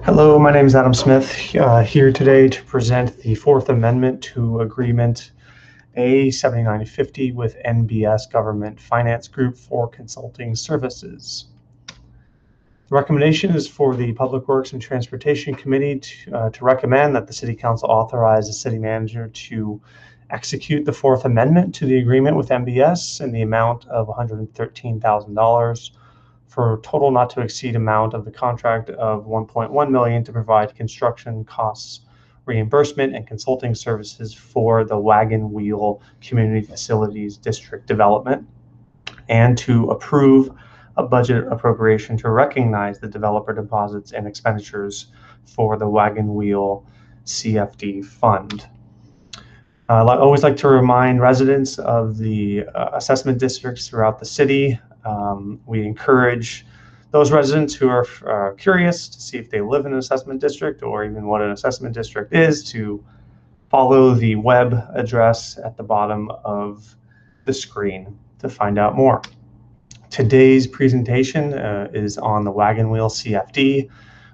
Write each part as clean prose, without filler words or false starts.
Hello, my name is Adam Smith, here today to present the Fourth Amendment to Agreement A7950 with NBS Government Finance Group for consulting services. The recommendation is for the Public Works and Transportation Committee to recommend that the City Council authorize the City Manager to execute the Fourth Amendment to the agreement with NBS in the amount of $113,000 for a total not to exceed amount of the contract of $1.1 million to provide construction costs reimbursement and consulting services for the Wagon Wheel Community Facilities District development, and to approve a budget appropriation to recognize the developer deposits and expenditures for the Wagon Wheel CFD fund. I always like to remind residents of the assessment districts throughout the city. We encourage those residents who are curious to see if they live in an assessment district or even what an assessment district is to follow the web address at the bottom of the screen to find out more. Today's presentation is on the Wagon Wheel CFD,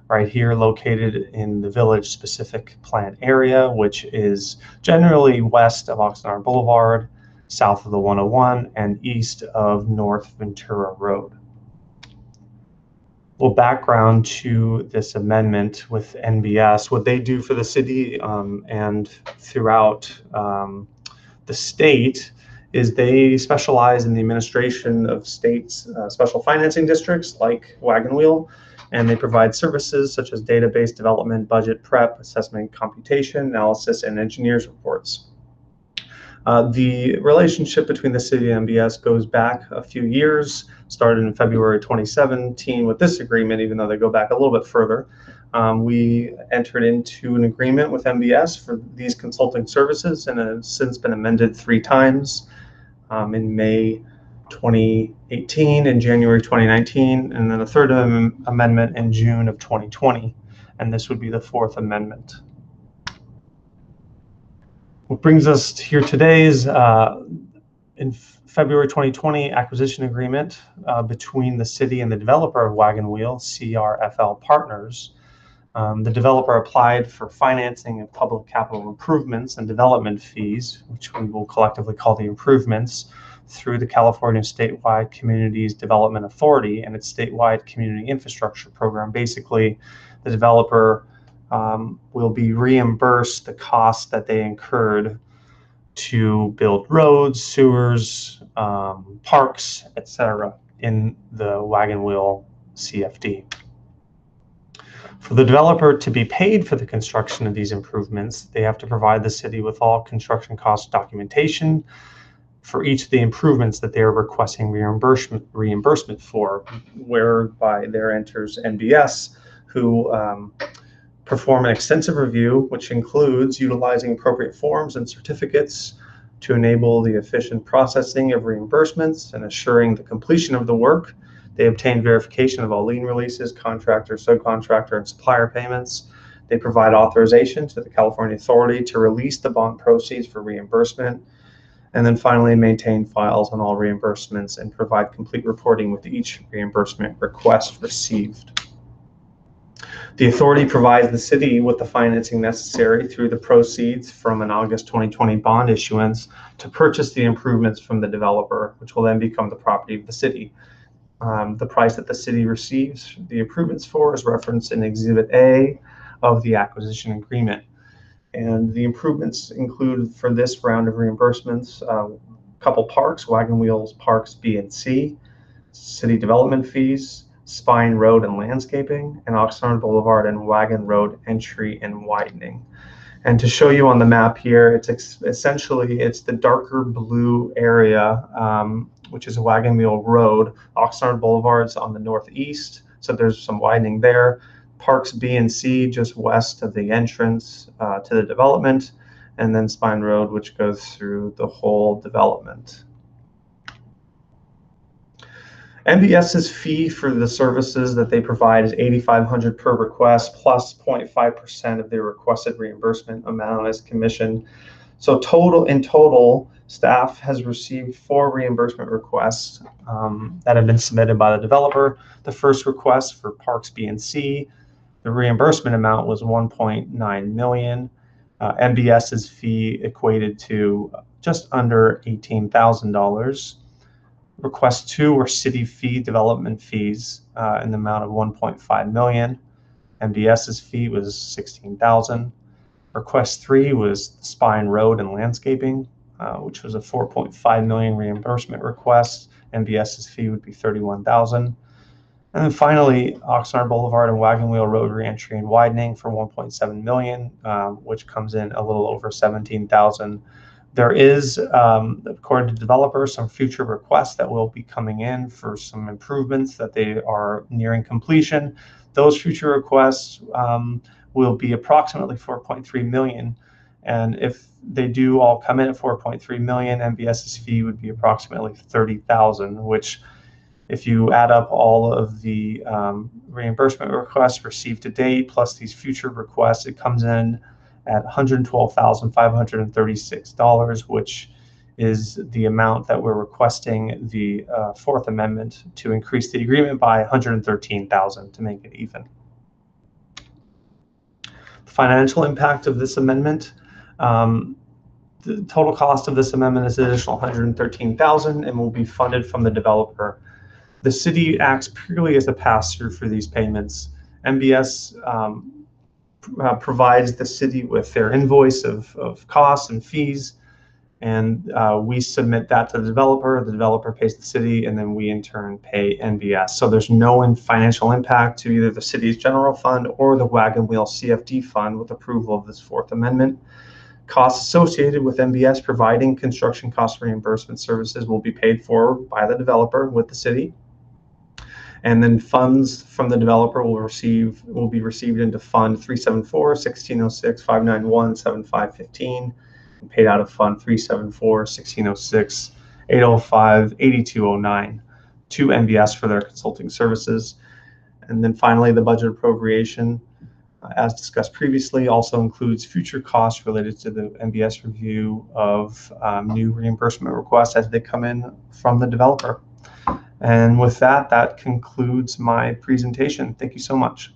right here located in the village specific plan area, which is generally west of Oxnard Boulevard, south of the 101, and east of North Ventura Road. Well, background to this amendment with NBS, what they do for the city and throughout the state is they specialize in the administration of states' special financing districts like Wagon Wheel, and they provide services such as database development, budget prep, assessment, computation, analysis, and engineers reports. The relationship between the city and NBS goes back a few years, started in February 2017 with this agreement, even though they go back a little bit further. We entered into an agreement with NBS for these consulting services, and it has since been amended 3 times in May 2018 and January 2019, and then a third amendment in June of 2020, and this would be the Fourth Amendment. What brings us here today is in February 2020 acquisition agreement between the city and the developer of Wagon Wheel, CRFL Partners. The developer applied for financing of public capital improvements and development fees, which we will collectively call the improvements, through the California Statewide Communities Development Authority and its statewide community infrastructure program. Basically, the developer will be reimbursed the costs that they incurred to build roads, sewers, parks, etc. in the Wagon Wheel CFD. For the developer to be paid for the construction of these improvements, they have to provide the city with all construction cost documentation for each of the improvements that they are requesting reimbursement for, whereby there enters NBS, who perform an extensive review, which includes utilizing appropriate forms and certificates to enable the efficient processing of reimbursements and assuring the completion of the work. They obtain verification of all lien releases, contractor, subcontractor, and supplier payments. They provide authorization to the California Authority to release the bond proceeds for reimbursement, and then finally maintain files on all reimbursements and provide complete reporting with each reimbursement request received. The authority provides the city with the financing necessary through the proceeds from an August 2020 bond issuance to purchase the improvements from the developer, which will then become the property of the city. The price that the city receives the improvements for is referenced in Exhibit A of the acquisition agreement. And the improvements include, for this round of reimbursements, a couple parks, Wagon Wheels Parks B and C, city development fees, Spine Road and landscaping, and Oxnard Boulevard and Wagon Road entry and widening. And to show you on the map here, it's essentially the darker blue area, which is a Wagon Wheel Road. Oxnard Boulevard's on the northeast, so there's some widening there. Parks B and C just west of the entrance to the development, and then Spine Road, which goes through the whole development. NBS's fee for the services that they provide is $8,500 per request plus 0.5% of their requested reimbursement amount as commission. So in total, staff has received 4 reimbursement requests that have been submitted by the developer. The first request for Parks B and C The reimbursement amount was $1.9 million. MBS's fee equated to just under $18,000. Request 2 were city fee development fees in the amount of $1.5 million. MBS's fee was $16,000. Request 3 was Spine Road and Landscaping, which was a $4.5 million reimbursement request. MBS's fee would be $31,000. And then finally, Oxnard Boulevard and Wagon Wheel Road reentry and widening for $1.7 million, which comes in a little over $17,000. There is, according to developers, some future requests that will be coming in for some improvements that they are nearing completion. Those future requests will be approximately $4.3 million. And if they do all come in at $4.3 million, MBS's fee would be approximately $30,000, which, if you add up all of the reimbursement requests received to date, plus these future requests, it comes in at $112,536, which is the amount that we're requesting the Fourth Amendment to increase the agreement by $113,000 to make it even. The financial impact of this amendment, the total cost of this amendment is an additional $113,000 and will be funded from the developer. The city acts purely as a pass-through for these payments. MBS provides the city with their invoice of costs and fees, and we submit that to the developer pays the city, and then we in turn pay MBS. So there's no financial impact to either the city's general fund or the Wagon Wheel CFD fund with approval of this Fourth Amendment. Costs associated with MBS providing construction cost reimbursement services will be paid for by the developer with the city. And then funds from the developer will be received into Fund 374-1606-591-7515, and paid out of Fund 374-1606-805-8209 to MBS for their consulting services. And then finally, the budget appropriation, as discussed previously, also includes future costs related to the MBS review of new reimbursement requests as they come in from the developer. And with that, that concludes my presentation. Thank you so much.